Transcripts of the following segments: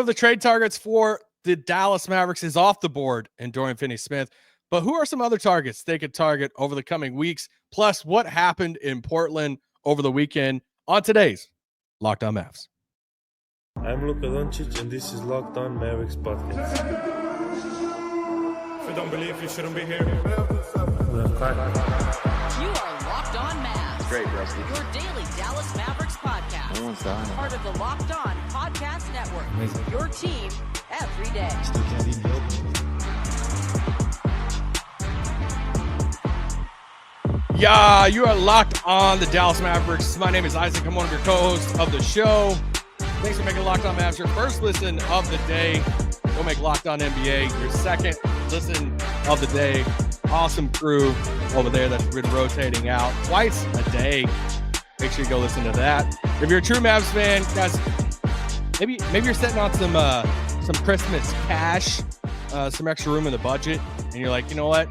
The trade targets for the Dallas Mavericks is off the board in Dorian Finney-Smith. But who are some other targets they could target over the coming weeks? Plus, what happened in Portland over the weekend on today's Locked On Mavs. I'm Luka Doncic, and this is Locked On Mavericks podcast. If you don't believe, you shouldn't be here. You are Locked On Mavs. Great, Rusty. Your daily Dallas Mavericks podcast. No one's dying. Part of the Locked On Podcast Network. Amazing. Your team every day. Still can't even build me. Yeah, you are locked on the Dallas Mavericks. My name is Isaac. I'm one of your co-hosts of the show. Thanks for making Locked On Mavs your first listen of the day. We'll make Locked On NBA your second listen of the day. Awesome crew over there that's been rotating out twice a day. Make sure you go listen to that. If you're a true Mavs fan, guys, maybe you're setting on some Christmas cash, some extra room in the budget, and you're like, you know what?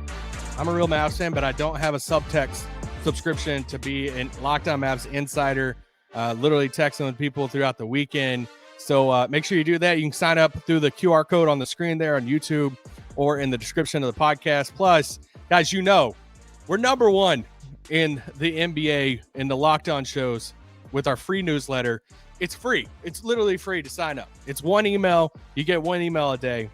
I'm a real Mavs fan, but I don't have a subtext subscription to be a Locked On Mavs insider, literally texting with people throughout the weekend. So make sure you do that. You can sign up through the QR code on the screen there on YouTube or in the description of the podcast. Plus, guys, you know, we're number one in the NBA in the Locked On shows with our free newsletter. It's free. It's literally free to sign up. It's one email. You get one email a day.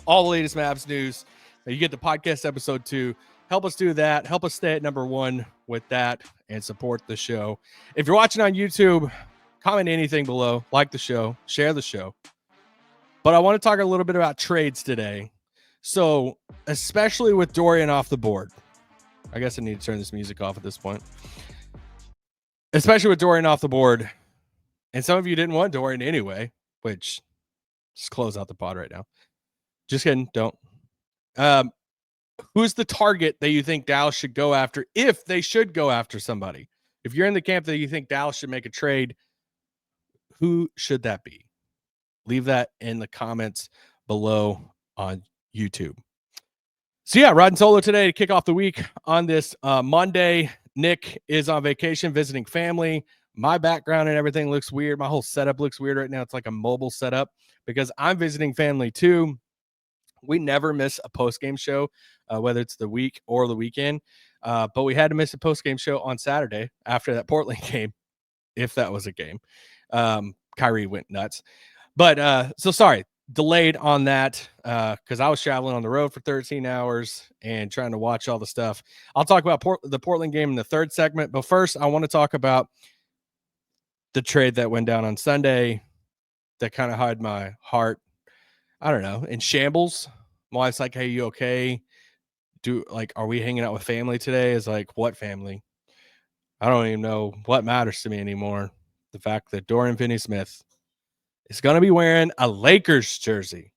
All the latest Mavs news. You get the podcast episode too. Help us do that. Help us stay at number one with that and support the show. If you're watching on YouTube, comment anything below, like the show, share the show. But I want to talk a little bit about trades today. So, especially with Dorian off the board. I guess I need to turn this music off at this point. Especially with Dorian off the board. And some of you didn't want Dorian anyway, which just close out the pod right now. Just kidding. Don't. Who's the target that you think Dallas should go after if they should go after somebody? If you're in the camp that you think Dallas should make a trade, who should that be? Leave that in the comments below on YouTube. So yeah, riding solo today to kick off the week on this Monday. Nick is on vacation visiting family. My background and everything looks weird. My whole setup looks weird right now. It's like a mobile setup because I'm visiting family too. We never miss a post-game show, whether it's the week or the weekend. But we had to miss a post-game show on Saturday after that Portland game, if that was a game. Kyrie went nuts. But so sorry, delayed on that because I was traveling on the road for 13 hours and trying to watch all the stuff. I'll talk about the Portland game in the third segment. But first, I want to talk about the trade that went down on Sunday that kind of had my heart, I don't know, in shambles. My wife's like, hey, you okay? Are we hanging out with family today? Is like, what family? I don't even know what matters to me anymore. The fact that Dorian Finney-Smith is going to be wearing a Lakers jersey.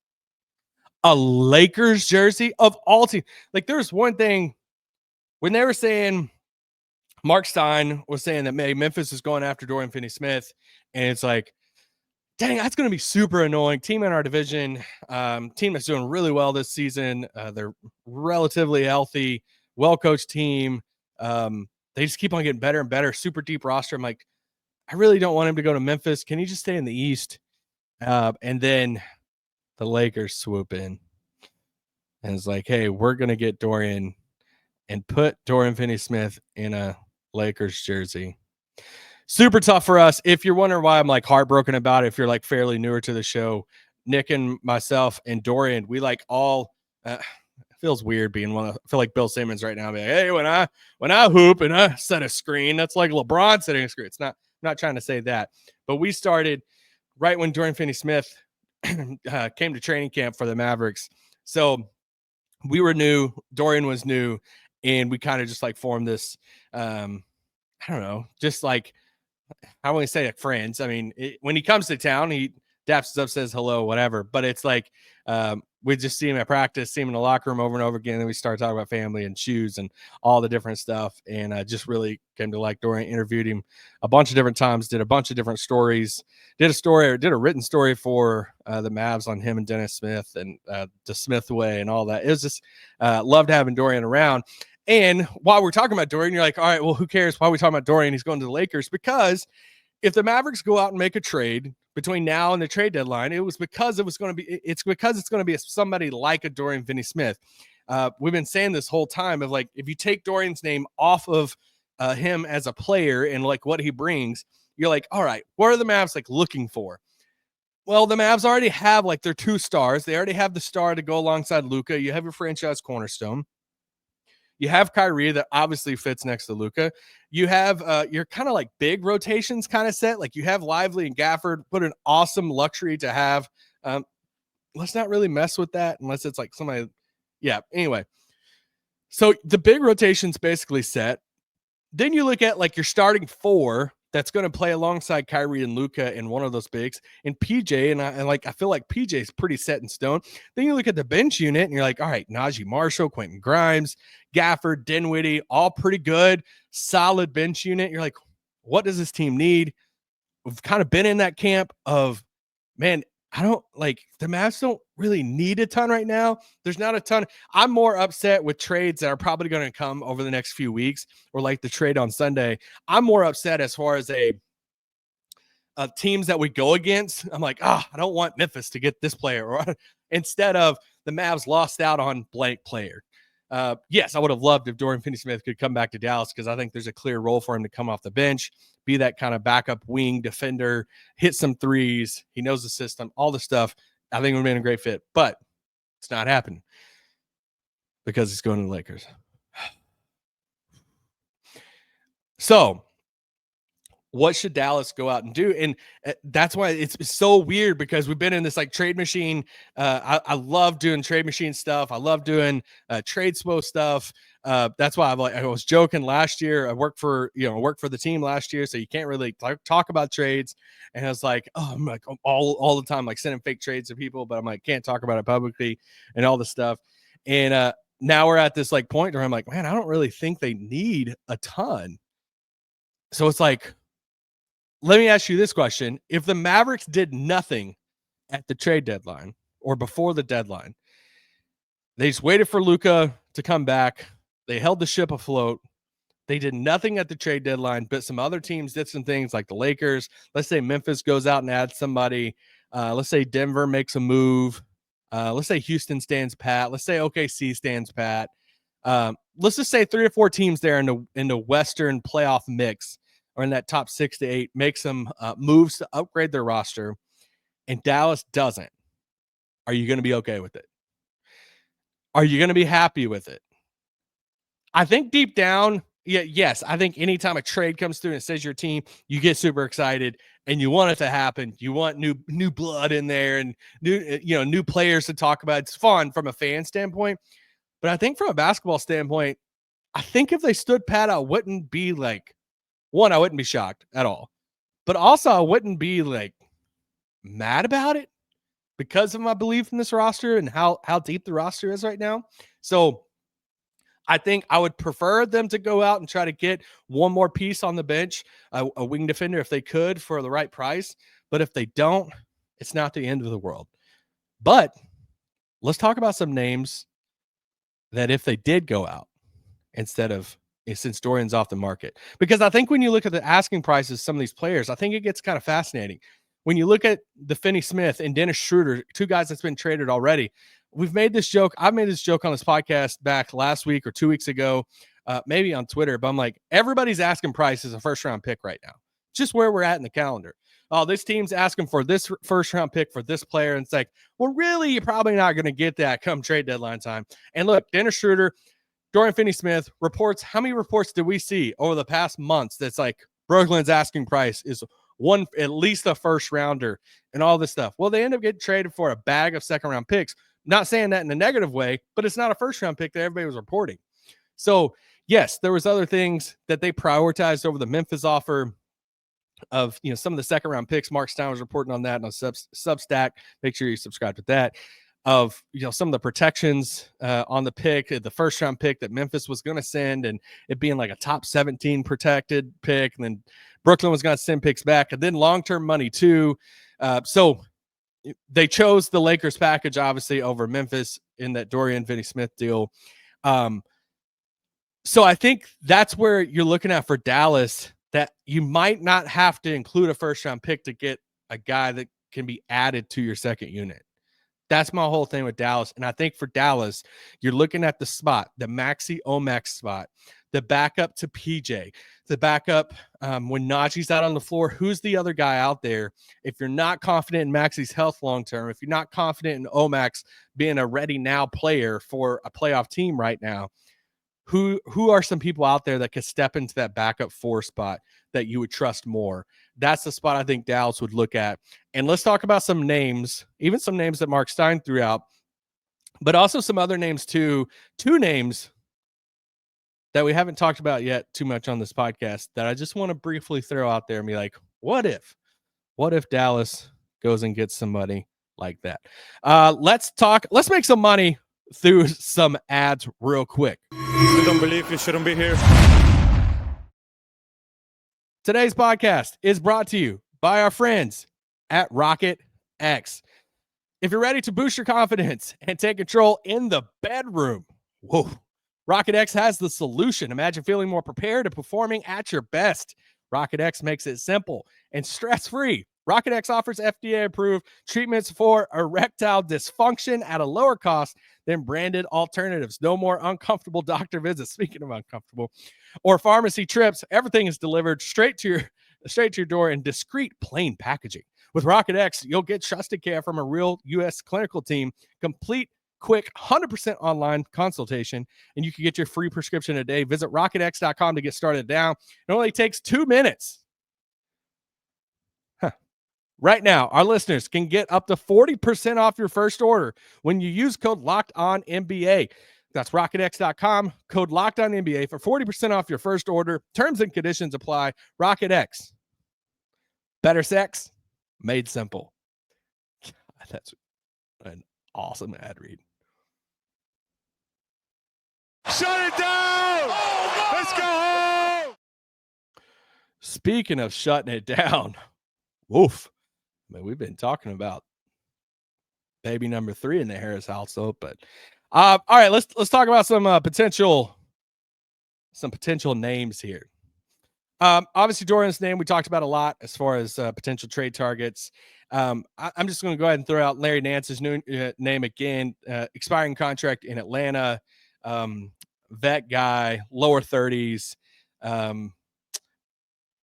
A Lakers jersey of all teams. Like, there's one thing when they were saying, Mark Stein was saying that Memphis is going after Dorian Finney-Smith, and it's like, dang, that's going to be super annoying. Team in our division, team that's doing really well this season. They're relatively healthy, well-coached team. They just keep on getting better and better. Super deep roster. I'm like, I really don't want him to go to Memphis. Can he just stay in the East? And then the Lakers swoop in. And it's like, hey, we're going to get Dorian and put Dorian Finney-Smith in a Lakers jersey. Super tough for us. If you're wondering why I'm like heartbroken about it, if you're like fairly newer to the show, Nick and myself and Dorian, we like all it feels weird being I feel like Bill Simmons right now. Be like, hey, when I hoop and I set a screen, that's like LeBron setting a screen. It's not, I'm not trying to say that, but we started right when Dorian Finney-Smith came to training camp for the Mavericks. So we were new, Dorian was new, and we kind of just like formed this, I don't know, just like, I wouldn't say like friends. I mean, when he comes to town, he daps us up, says hello, whatever. But it's like we just see him at practice, see him in the locker room over and over again. And then we start talking about family and shoes and all the different stuff. And just really came to like Dorian. Interviewed him a bunch of different times, did a bunch of different stories, did a written story for the Mavs on him and Dennis Smith and the Smith way and all that. It was just loved having Dorian around. And while we're talking about Dorian, you're like, all right, well, who cares? Why are we talking about Dorian? He's going to the Lakers. Because if the Mavericks go out and make a trade between now and the trade deadline, it's because it's going to be somebody like a Dorian Finney-Smith. We've been saying this whole time of like, if you take Dorian's name off of him as a player and like what he brings, you're like, all right, what are the Mavs like looking for? Well, the Mavs already have like their 2 stars. They already have the star to go alongside Luka. You have your franchise cornerstone. You have Kyrie that obviously fits next to Luka. You have your kind of like big rotations kind of set. Like you have Lively and Gafford, put an awesome luxury to have. Let's not really mess with that unless it's like somebody. Yeah. Anyway, so the big rotation's basically set. Then you look at like your starting 4 that's going to play alongside Kyrie and Luka in one of those bigs, and PJ, and I feel like PJ is pretty set in stone. Then you look at the bench unit, and you're like, all right, Najee Marshall, Quentin Grimes, Gafford, Dinwiddie, all pretty good, solid bench unit. You're like, what does this team need? We've kind of been in that camp of, man, the Mavs don't really need a ton right now. There's not a ton. I'm more upset with trades that are probably going to come over the next few weeks, or like the trade on Sunday. I'm more upset as far as teams that we go against. I'm like, I don't want Memphis to get this player, or instead of the Mavs lost out on blank player. Yes, I would have loved if Dorian Finney-Smith could come back to Dallas, because I think there's a clear role for him to come off the bench, be that kind of backup wing defender, hit some threes. He knows the system, all the stuff. I think it would have been a great fit, but it's not happening because he's going to the Lakers. So what should Dallas go out and do? And that's why it's so weird, because we've been in this like trade machine. I love doing trade machine stuff. I love doing trade spo stuff. That's why I was joking last year. I worked for the team last year, so you can't really talk about trades. And I was like, I'm like all the time, like sending fake trades to people, but I'm like, can't talk about it publicly and all this stuff. And now we're at this like point where I'm like, man, I don't really think they need a ton. So it's like, let me ask you this question. If the Mavericks did nothing at the trade deadline or before the deadline, they just waited for Luka to come back, they held the ship afloat, they did nothing at the trade deadline, but some other teams did some things like the Lakers. Let's say Memphis goes out and adds somebody. Let's say Denver makes a move. Let's say Houston stands pat. Let's say OKC stands pat. Let's just say 3 or 4 teams there in the Western playoff mix, or in that top 6 to 8, make some moves to upgrade their roster, and Dallas doesn't. Are you going to be okay with it? Are you going to be happy with it? I think deep down, yes. I think anytime a trade comes through and it says your team, you get super excited and you want it to happen. You want new blood in there and new players to talk about. It's fun from a fan standpoint, but I think from a basketball standpoint, I think if they stood pat, I wouldn't be like, one, I wouldn't be shocked at all, but also I wouldn't be like mad about it because of my belief in this roster and how deep the roster is right now. So I think I would prefer them to go out and try to get one more piece on the bench, a wing defender if they could for the right price. But if they don't, it's not the end of the world. But let's talk about some names that if they did go out since Dorian's off the market. Because I think when you look at the asking prices, some of these players, I think it gets kind of fascinating. When you look at the Finney-Smith and Dennis Schroeder, 2 guys that's been traded already, we've made this joke. I've made this joke on this podcast back last week or 2 weeks ago, maybe on Twitter, but I'm like, everybody's asking price is a first-round pick right now. Just where we're at in the calendar. Oh, this team's asking for this first-round pick for this player. And it's like, well, really, you're probably not going to get that come trade deadline time. And look, Dennis Schroeder, Dorian Finney-Smith reports. How many reports did we see over the past months that's like Brooklyn's asking price is at least a first rounder and all this stuff? Well, they end up getting traded for a bag of second-round picks. Not saying that in a negative way, but it's not a first-round pick that everybody was reporting. So, yes, there was other things that they prioritized over the Memphis offer of some of the second-round picks. Mark Stein was reporting on that on Substack. Make sure you subscribe to that. Of some of the protections on the pick, the first round pick that Memphis was going to send, and it being like a top 17 protected pick, and then Brooklyn was going to send picks back, and then long-term money too. So they chose the Lakers package, obviously, over Memphis in that Dorian Finney-Smith deal. So I think that's where you're looking at for Dallas, that you might not have to include a first round pick to get a guy that can be added to your second unit. That's my whole thing with Dallas. And I think for Dallas, you're looking at the spot, the Maxey Omax spot, the backup to PJ, the backup when Najee's out on the floor. Who's the other guy out there? If you're not confident in Maxey's health long term, if you're not confident in Omax being a ready now player for a playoff team right now, who are some people out there that could step into that backup 4 spot that you would trust more? That's the spot I think Dallas would look at. And let's talk about some names, even some names that Mark Stein threw out, but also some other names too. 2 names that we haven't talked about yet too much on this podcast that I just want to briefly throw out there and be like, what if Dallas goes and gets somebody like that? Let's make some money through some ads real quick. You don't believe you shouldn't be here? Today's podcast is brought to you by our friends at Rocket X. If you're ready to boost your confidence and take control in the bedroom, whoa, Rocket X has the solution. Imagine feeling more prepared and performing at your best. Rocket X makes it simple and stress-free. Rocket X offers FDA-approved treatments for erectile dysfunction at a lower cost than branded alternatives. No more uncomfortable doctor visits. Speaking of uncomfortable, or pharmacy trips, everything is delivered straight to your door in discreet, plain packaging. With Rocket X, you'll get trusted care from a real U.S. clinical team, complete, quick, 100% online consultation, and you can get your free prescription a day. Visit rocketx.com to get started now. It only takes 2 minutes. Right now, our listeners can get up to 40% off your first order when you use code LOCKEDONNBA. That's rocketx.com, code LOCKEDONNBA for 40% off your first order. Terms and conditions apply. Rocket X. Better sex made simple. God, that's an awesome ad read. Shut it down! Let's go home! Speaking of shutting it down, woof. Man, we've been talking about baby number 3 in the Harris household, but all right, let's talk about some potential names here. Obviously, Dorian's name we talked about a lot as far as potential trade targets. I'm just going to go ahead and throw out Larry Nance's new name again. Expiring contract in Atlanta, vet guy, lower 30s.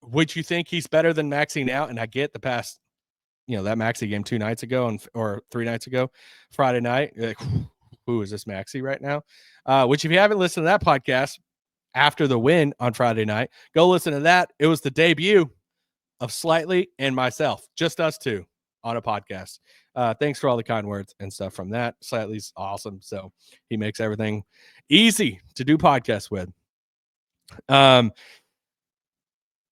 Would you think he's better than Maxey now? And I get the past, that Maxey game 2 nights ago or 3 nights ago, Friday night. You're like, who is this Maxey right now? Which, if you haven't listened to that podcast after the win on Friday night, go listen to that. It was the debut of Slightly and myself, just us 2 on a podcast. Thanks for all the kind words and stuff from that. Slightly's awesome. So he makes everything easy to do podcasts with.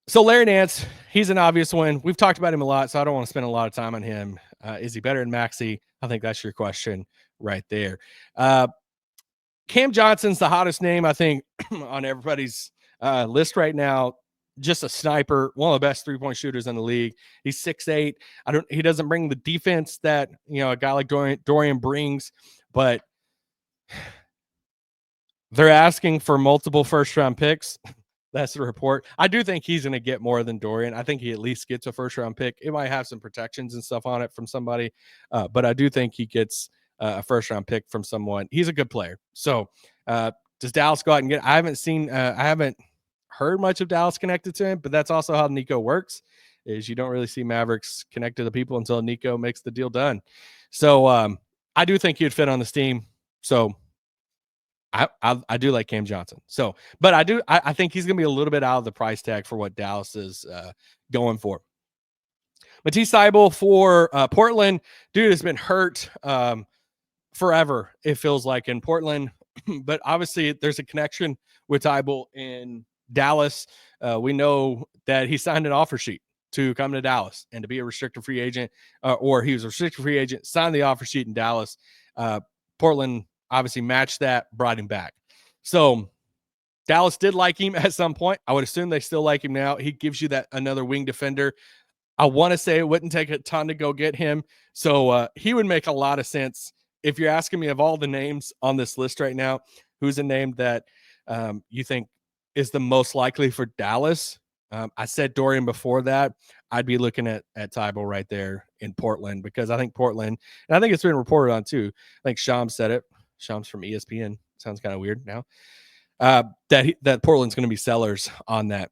So Larry Nance, he's an obvious one. We've talked about him a lot, so I don't want to spend a lot of time on him. Is he better than Maxey? I think that's your question right there. Cam Johnson's the hottest name, I think, on everybody's list right now. Just a sniper, one of the best 3-point shooters in the league. He's 6'8". He doesn't bring the defense that a guy like Dorian brings, but they're asking for multiple first-round picks. That's the report. I do think he's going to get more than Dorian. I think he at least gets a first-round pick. It might have some protections and stuff on it from somebody, but I do think he gets a first-round pick from someone. He's a good player. So does Dallas go out and get? I haven't heard much of Dallas connected to him, but that's also how Nico works. Is you don't really see Mavericks connect to the people until Nico makes the deal done. So I do think he'd fit on this team. So I do like Cam Johnson. So, but I think he's going to be a little bit out of the price tag for what Dallas is going for. Matisse Thybulle for Portland. Dude has been hurt forever, it feels like, in Portland. But obviously there's a connection with Thybulle in Dallas. We know that he signed an offer sheet to come to Dallas and to be a restricted free agent, or he was a restricted free agent, signed the offer sheet in Dallas. Portland obviously matched that, brought him back. So Dallas did like him at some point. I would assume they still like him now. He gives you that another wing defender. I want to say it wouldn't take a ton to go get him. So he would make a lot of sense. If you're asking me of all the names on this list right now, who's a name that you think is the most likely for Dallas? I said Dorian before that. I'd be looking at Tybal right there in Portland, because I think Portland, and I think it's been reported on too. I think Shams said it. Shams from ESPN. Sounds kind of weird now. That Portland's going to be sellers on that.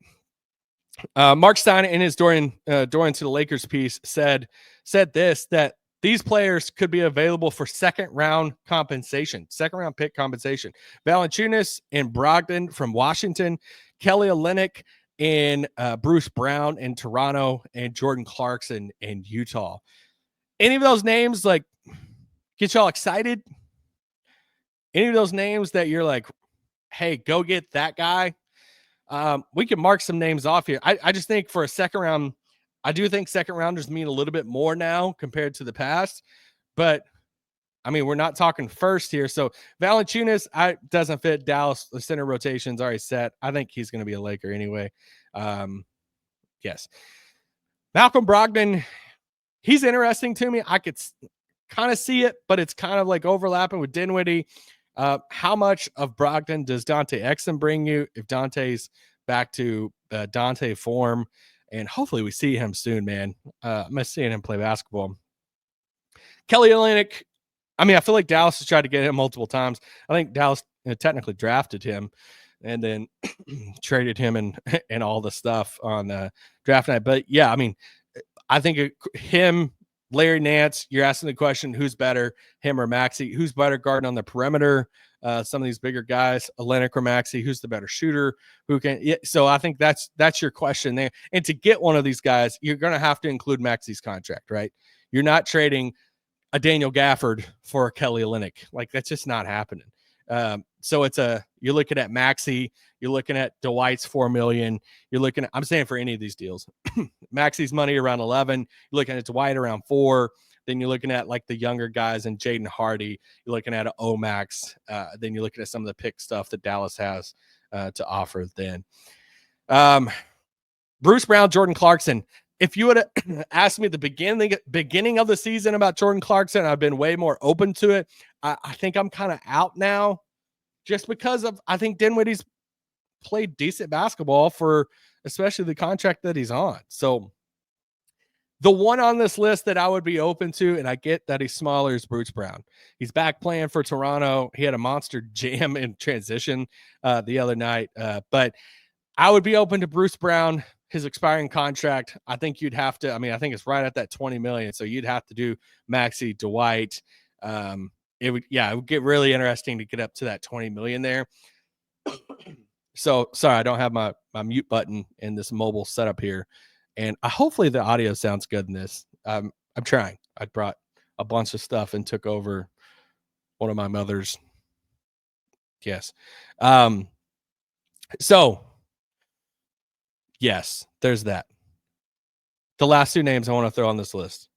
Mark Stein in his Dorian to the Lakers piece said this, that these players could be available for second round pick compensation. Valanciunas and Brogdon from Washington, Kelly Olynyk and Bruce Brown in Toronto, and Jordan Clarkson in Utah. Any of those names like get y'all excited? Any of those names that you're like, hey, go get that guy? We can mark some names off here. I just think for a second round, I do think second rounders mean a little bit more now compared to the past, but I mean, we're not talking first here. So Valanciunas, doesn't fit Dallas. The center rotation's already set. I think he's going to be a Laker anyway. Yes. Malcolm Brogdon, he's interesting to me. I could kind of see it, but it's kind of like overlapping with Dinwiddie. How much of Brogdon does Dante Exum bring you if Dante's back to Dante form? And hopefully we see him soon, man. I'm seeing him play basketball. Kelly Olynyk, I mean, I feel like Dallas has tried to get him multiple times. I think Dallas technically drafted him and then traded him and all the stuff on draft night. But yeah, I mean, I think him, Larry Nance, you're asking the question, who's better, him or Maxey? Who's better guarding on the perimeter? Some of these bigger guys, Olynyk or Maxey, who's the better shooter? Who can? Yeah, so I think that's your question there. And to get one of these guys, you're going to have to include Maxey's contract, right? You're not trading a Daniel Gafford for a Kelly Olynyk. Like, that's just not happening. So you're looking at Maxey, you're looking at Dwight's $4 million. You're looking at, I'm saying for any of these deals, Maxey's money around 11. You're looking at Dwight around 4. Then you're looking at like the younger guys and Jaden Hardy. You're looking at Omax. Then you're looking at some of the pick stuff that Dallas has to offer. Then Bruce Brown, Jordan Clarkson. If you would have asked me at the beginning of the season about Jordan Clarkson, I've been way more open to it. I think I'm kind of out now, just because of, I think Dinwiddie's played decent basketball for especially the contract that he's on. So the one on this list that I would be open to, and I get that he's smaller, is Bruce Brown. He's back playing for Toronto. He had a monster jam in transition the other night. But I would be open to Bruce Brown, his expiring contract. I think you'd have to, I mean, I think it's right at that 20 million. So you'd have to do Maxey, Dwight. It would get really interesting to get up to that 20 million there. So sorry, I don't have my mute button in this mobile setup here. And hopefully the audio sounds good in this. I'm trying. I brought a bunch of stuff and took over one of my mother's. Yes. So yes, there's that. The last two names I want to throw on this list: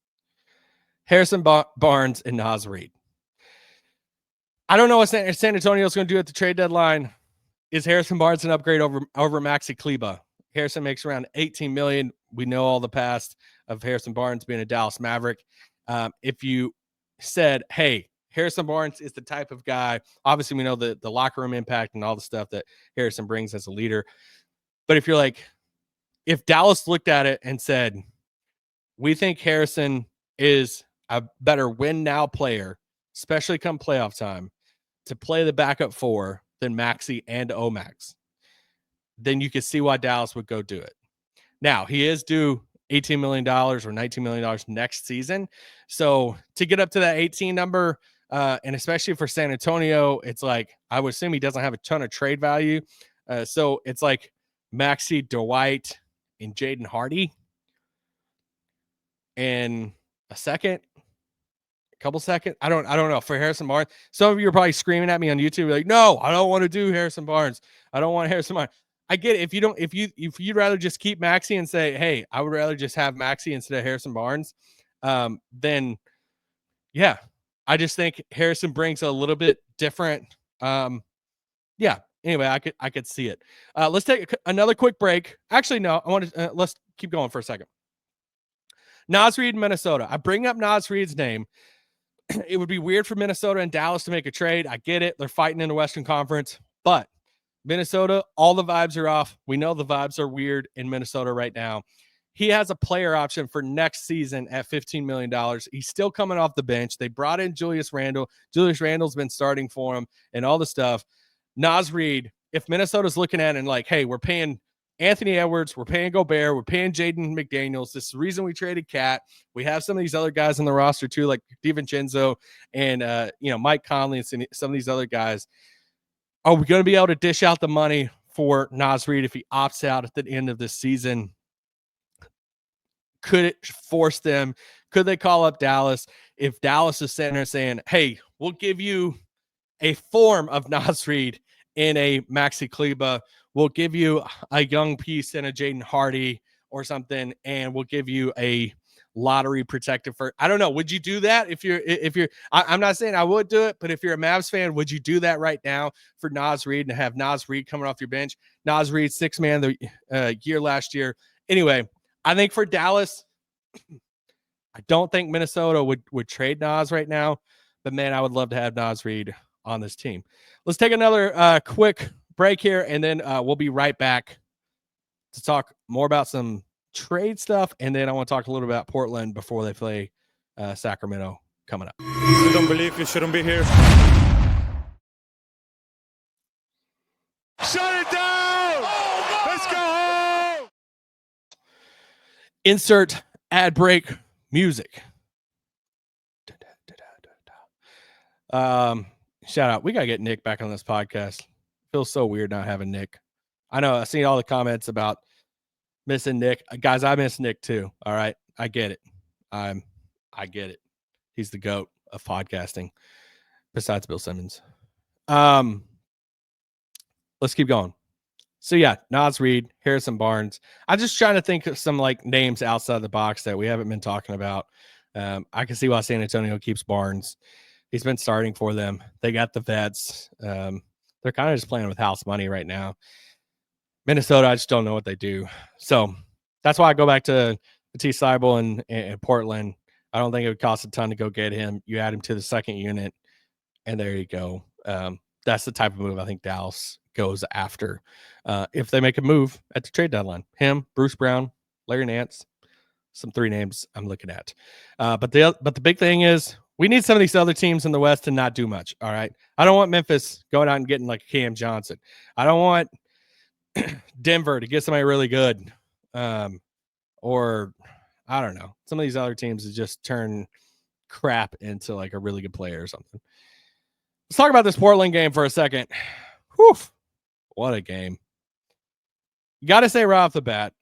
Harrison Barnes and Naz Reid. I don't know what San Antonio is going to do at the trade deadline. Is Harrison Barnes an upgrade over Maxi Kleber? Harrison makes around $18 million. We know all the past of Harrison Barnes being a Dallas Maverick. If you said, hey, Harrison Barnes is the type of guy, obviously we know the locker room impact and all the stuff that Harrison brings as a leader. But if you're like, if Dallas looked at it and said, we think Harrison is a better win now player, especially come playoff time, to play the backup 4 than Maxey and Omax, then you can see why Dallas would go do it. Now, he is due $18 million or $19 million next season. So to get up to that 18 number, and especially for San Antonio, it's like, I would assume he doesn't have a ton of trade value. So it's like Maxey, Dwight, and Jaden Hardy in a couple seconds. I don't know. For Harrison Barnes, some of you are probably screaming at me on YouTube like, no, I don't want to do Harrison Barnes. I don't want Harrison Barnes. I get it. If you'd rather just keep Maxey and say, hey, I would rather just have Maxey instead of Harrison Barnes, then yeah, I just think Harrison brings a little bit different. Yeah. Anyway, I could see it. Let's take another quick break. Actually, no, I want to let's keep going for a second. Naz Reid, Minnesota. I bring up Naz Reid's name. It would be weird for Minnesota and Dallas to make a trade. I get it. They're fighting in the Western Conference, but Minnesota, all the vibes are off. We know the vibes are weird in Minnesota right now. He has a player option for next season at $15 million. He's still coming off the bench. They brought in Julius Randle. Julius Randle's been starting for him and all the stuff. Naz Reid, if Minnesota's looking at it and like, hey, we're paying Anthony Edwards, we're paying Gobert, we're paying Jaden McDaniels. This is the reason we traded Cat. We have some of these other guys on the roster too, like DiVincenzo and Mike Conley and some of these other guys. Are we going to be able to dish out the money for Naz Reid if he opts out at the end of this season? Could it force them? Could they call up Dallas? If Dallas is sitting there saying, hey, we'll give you a form of Naz Reid in a Maxi Kleba, we'll give you a young piece in a Jaden Hardy or something, and we'll give you a lottery protected for, I don't know. Would you do that if you're, I'm not saying I would do it, but if you're a Mavs fan, would you do that right now for Naz Reid and have Naz Reid coming off your bench? Naz Reid, 6th man of the year last year. Anyway, I think for Dallas, I don't think Minnesota would trade Naz right now, but man, I would love to have Naz Reid on this team. Let's take another quick break here, and then we'll be right back to talk more about some trade stuff, and then I want to talk a little about Portland before they play Sacramento coming up. You don't believe you shouldn't be here. Shut it down! Oh, no! Let's go home! Insert ad break music. Shout out. We got to get Nick back on this podcast. Feels so weird not having Nick. I know. I've seen all the comments about missing Nick. Guys, I miss Nick too. All right. I get it. I get it. He's the GOAT of podcasting besides Bill Simmons. Let's keep going. So yeah, Naz Reid, Harrison Barnes. I'm just trying to think of some like names outside the box that we haven't been talking about. I can see why San Antonio keeps Barnes. He's been starting for them. They got the vets. They're kind of just playing with house money right now. Minnesota, I just don't know what they do. So that's why I go back to T. Seibel and Portland. I don't think it would cost a ton to go get him. You add him to the second unit, and there you go. That's the type of move I think Dallas goes after. If they make a move at the trade deadline, him, Bruce Brown, Larry Nance, some 3 names I'm looking at. But the big thing is we need some of these other teams in the West to not do much. All right. I don't want Memphis going out and getting like Cam Johnson. I don't want Denver to get somebody really good. Or I don't know. Some of these other teams to just turn crap into like a really good player or something. Let's talk about this Portland game for a second. Whew. What a game. You got to say right off the bat,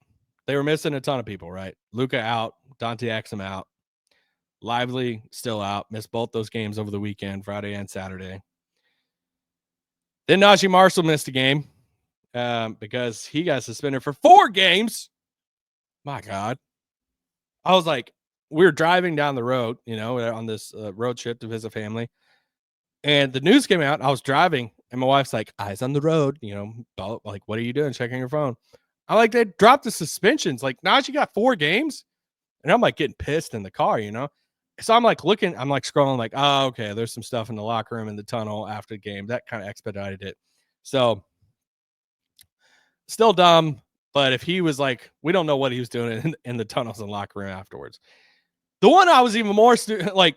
they were missing a ton of people, right? Luka out, Dante Exum out, Lively still out, missed both those games over the weekend, Friday and Saturday. Then Najee Marshall missed a game because he got suspended for 4 games. My God. I was like, we were driving down the road, on this road trip to visit family. And the news came out. I was driving, and my wife's like, eyes on the road, like, what are you doing? Checking your phone. I'm like, they dropped the suspensions. Like, Najee got 4 games. And I'm like getting pissed in the car, So I'm like looking, I'm like scrolling, like, oh, okay, there's some stuff in the locker room in the tunnel after the game. That kind of expedited it. So still dumb. But if he was like, we don't know what he was doing in the tunnels and locker room afterwards. The one I was even more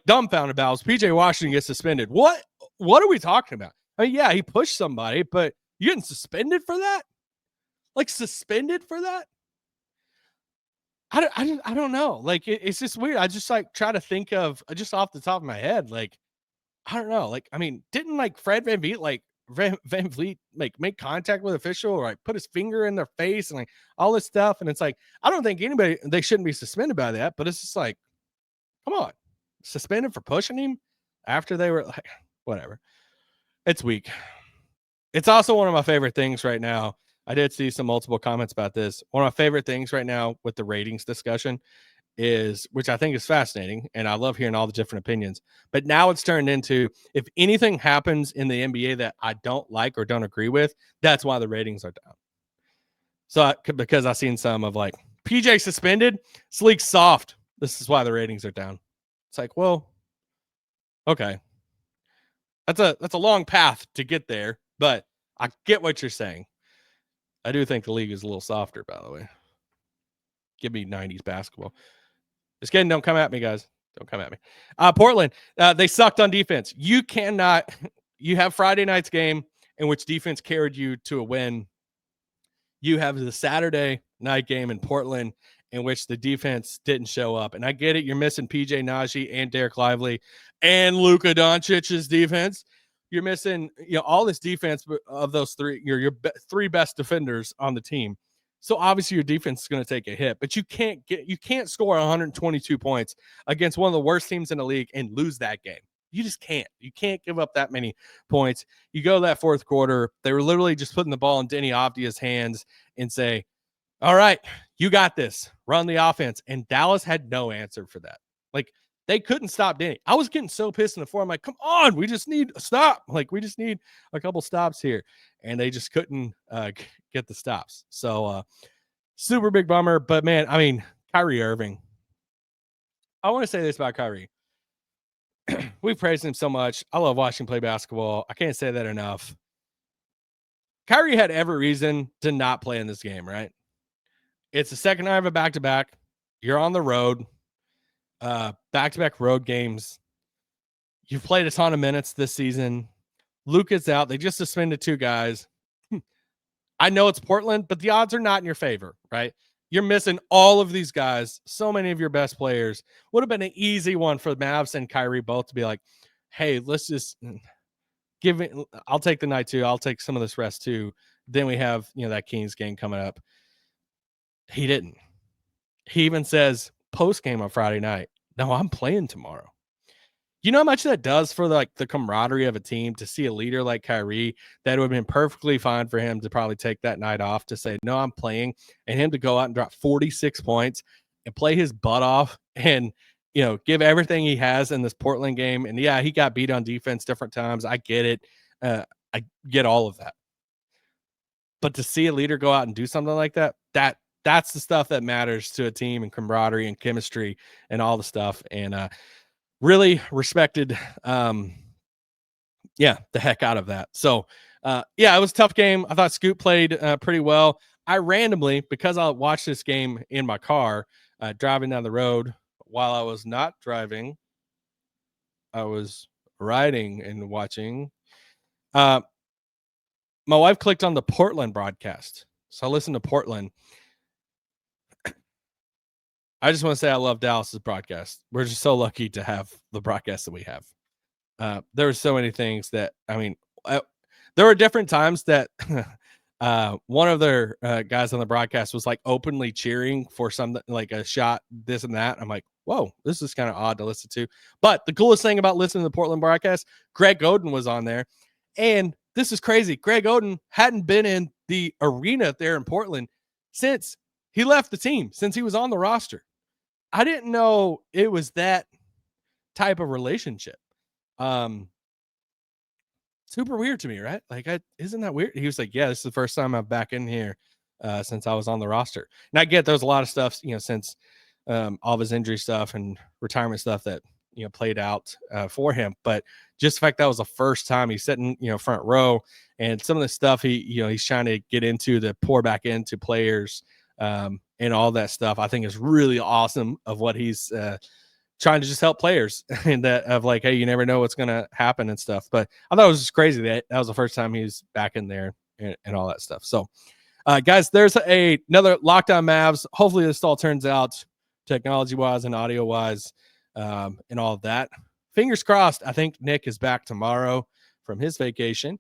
dumbfounded about was PJ Washington gets suspended. What are we talking about? I mean, yeah, he pushed somebody, but you getting suspended for that? Like suspended for that? I don't know. Like it's just weird. I just like try to think of just off the top of my head. Like I don't know. Like I mean, didn't like Fred VanVleet make contact with official or like put his finger in their face and like all this stuff? And it's like I don't think they shouldn't be suspended by that. But it's just like, come on, suspended for pushing him after they were like whatever. It's weak. It's also one of my favorite things right now. I did see some multiple comments about this. One of my favorite things right now with the ratings discussion is, which I think is fascinating, and I love hearing all the different opinions, but now it's turned into, if anything happens in the NBA that I don't like or don't agree with, that's why the ratings are down. So because I've seen some of like, PJ suspended, Sleek's soft. This is why the ratings are down. It's like, well, okay. That's a long path to get there, but I get what you're saying. I do think the league is a little softer, by the way. Give me 90s basketball. Just kidding. Don't come at me, guys. Don't come at me. Portland, they sucked on defense. You cannot. You have Friday night's game in which defense carried you to a win. You have the Saturday night game in Portland in which the defense didn't show up. And I get it. You're missing PJ Najee and Derek Lively and Luka Doncic's defense. You're missing, all this defense of those three, your three best defenders on the team. So obviously your defense is going to take a hit, but you can't score 122 points against one of the worst teams in the league and lose that game. You just can't. You can't give up that many points. You go that fourth quarter, they were literally just putting the ball in Denny Avdia's hands and say, all right, you got this. Run the offense. And Dallas had no answer for that. Like, they couldn't stop Denny. I was getting so pissed in the fourth. I'm like, come on, we just need a stop. Like, we just need a couple stops here. And they just couldn't get the stops. So, super big bummer. But, man, I mean, Kyrie Irving. I want to say this about Kyrie. We've praised him so much. I love watching him play basketball. I can't say that enough. Kyrie had every reason to not play in this game, right? It's the second night of a back-to-back. You're on the road. Back-to-back road games. You've played a ton of minutes this season. Luka's out. They just suspended 2 guys. I know it's Portland, but the odds are not in your favor, right? You're missing all of these guys. So many of your best players. Would have been an easy one for the Mavs and Kyrie both to be like, hey, let's just give it. I'll take the night too. I'll take some of this rest too. Then we have, that Kings game coming up. He didn't. He even says post game on Friday night, no, I'm playing tomorrow. You know how much that does for the camaraderie of a team to see a leader like Kyrie that would have been perfectly fine for him to probably take that night off to say, no, I'm playing, and him to go out and drop 46 points and play his butt off and, give everything he has in this Portland game. And yeah, he got beat on defense different times. I get it. I get all of that. But to see a leader go out and do something like that, that's the stuff that matters to a team, and camaraderie and chemistry and all the stuff. And, really respected, the heck out of that. So, it was a tough game. I thought Scoot played pretty well. I randomly, because I watched this game in my car, driving down the road while I was not driving, I was riding and watching. My wife clicked on the Portland broadcast. So I listened to Portland. I just want to say I love Dallas's broadcast. We're just so lucky to have the broadcast that we have. There were so many things that, there were different times that one of their guys on the broadcast was like openly cheering for something like a shot, this and that. I'm like, whoa, this is kind of odd to listen to. But the coolest thing about listening to the Portland broadcast, Greg Oden was on there. And this is crazy. Greg Oden hadn't been in the arena there in Portland since he left the team, since he was on the roster. I didn't know it was that type of relationship. Super weird to me, right? Like, isn't that weird? He was like, yeah, this is the first time I'm back in here since I was on the roster. And I get there's a lot of stuff, since all of his injury stuff and retirement stuff that, played out for him. But just the fact that was the first time he's sitting, front row, and some of the stuff he's trying to get into to pour back into players and all that stuff, I think is really awesome of what he's trying to just help players and that of like, hey, you never know what's going to happen and stuff. But I thought it was just crazy that was the first time he was back in there and all that stuff. So, guys, there's another Lockdown Mavs. Hopefully this all turns out technology-wise and audio-wise and all of that. Fingers crossed. I think Nick is back tomorrow from his vacation,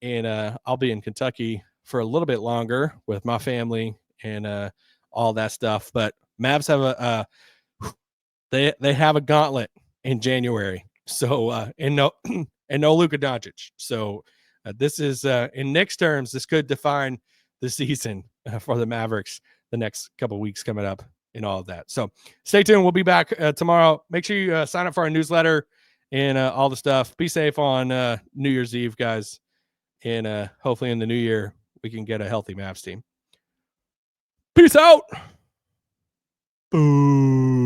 and I'll be in Kentucky for a little bit longer with my family and all that stuff. But Mavs have they have a gauntlet in January. So and no Luka Doncic. So this is in Nick's terms, this could define the season for the Mavericks the next couple of weeks coming up and all of that. So stay tuned. We'll be back tomorrow. Make sure you sign up for our newsletter and all the stuff. Be safe on New Year's Eve, guys. And hopefully in the new year, we can get a healthy Mavs team. Peace out. Boom.